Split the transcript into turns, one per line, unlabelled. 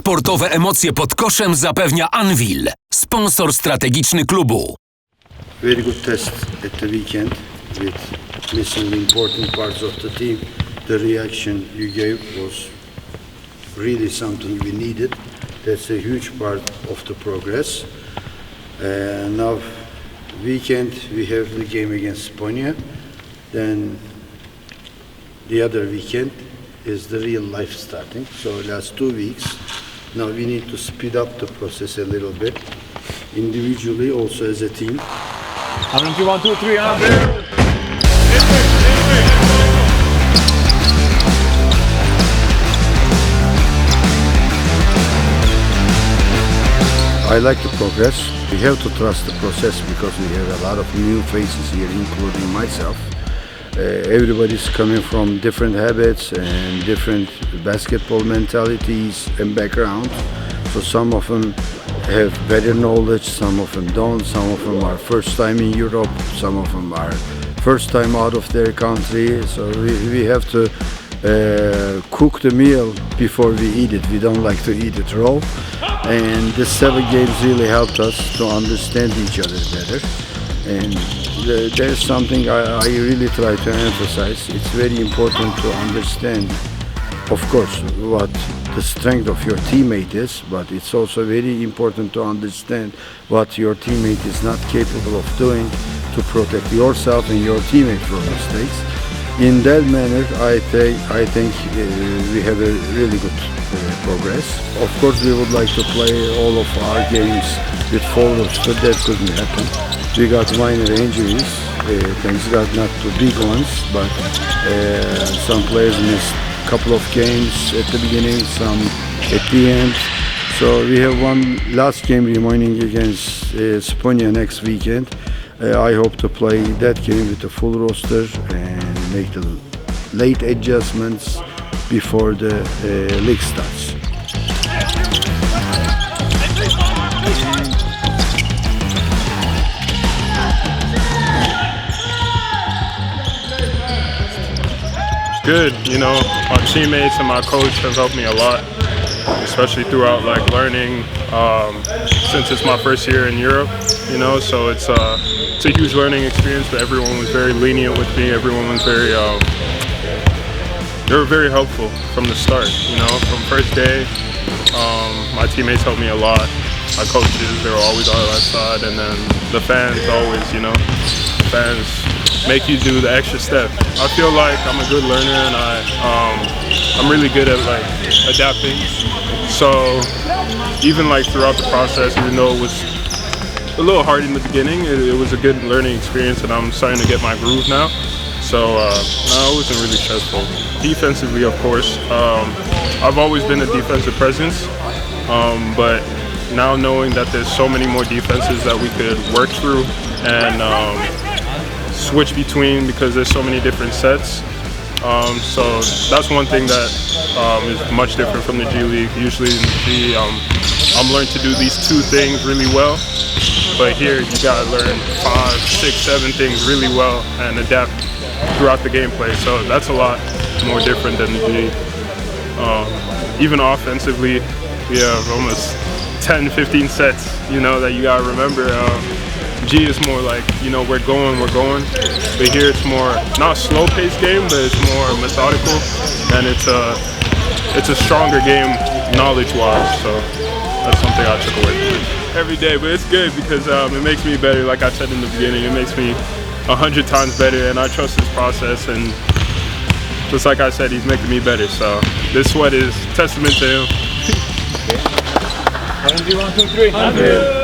Sportowe emocje pod koszem zapewnia Anwil, sponsor strategiczny klubu.
Very good test at the weekend with missing important parts of the team. The reaction you gave was really something we needed. That's a huge part of the progress. Now, weekend we have the game against Sponia. Then the other weekend is the real life starting. So last 2 weeks, now we need to speed up the process a little bit, individually, also as a team.
I'm gonna do 1, 2, 3,
I like the progress. We have to trust the process because we have a lot of new faces here, including myself. Everybody's coming from different habits and different basketball mentalities and background. So some of them have better knowledge, some of them don't. Some of them are first time in Europe, some of them are first time out of their country. So we have to cook the meal before we eat it. We don't like to eat it raw. And the 7 games really helped us to understand each other better. And there's something I really try to emphasize. It's very important to understand, of course, what the strength of your teammate is, but it's also very important to understand what your teammate is not capable of doing to protect yourself and your teammate from mistakes. In that manner, I think we have a really good progress. Of course, we would like to play all of our games with full roster. That couldn't happen. We got minor injuries. Thanks God, not too big ones, but some players missed a couple of games at the beginning, some at the end. So we have one last game remaining against Sponia next weekend. I hope to play that game with a full roster and make the late adjustments before the league starts.
Good, you know, my teammates and my coach have helped me a lot, especially throughout like learning, since it's my first year in Europe, you know, so it's a huge learning experience, but everyone was very lenient with me. Everyone was very, they were very helpful from the start, you know, from first day. My teammates helped me a lot. My coaches, they were always on my side, and then the fans always, you know, the fans make you do the extra step. I feel like I'm a good learner, and I'm really good at like adapting. So even like throughout the process, even though it was a little hard in the beginning, it was a good learning experience, and I'm starting to get my groove now. So no, it wasn't really stressful. Defensively, of course, I've always been a defensive presence, but now knowing that there's so many more defenses that we could work through and switch between, because there's so many different sets. So that's one thing that is much different from the G League. Usually in the G, I'm learning to do these 2 things really well, but here you gotta learn 5, 6, 7 things really well and adapt throughout the gameplay. So that's a lot more different than the G. Even offensively, we have almost 10, 15 sets, you know, that you gotta remember. G is more like, you know, we're going. But here it's more, not a slow-paced game, but it's more methodical, and it's a stronger game knowledge-wise. So that's something I took away from it. Every day, but it's good because it makes me better. Like I said in the beginning, it makes me 100 times better, and I trust his process. And just like I said, he's making me better. So this sweat is testament to him.
1, 2, 3.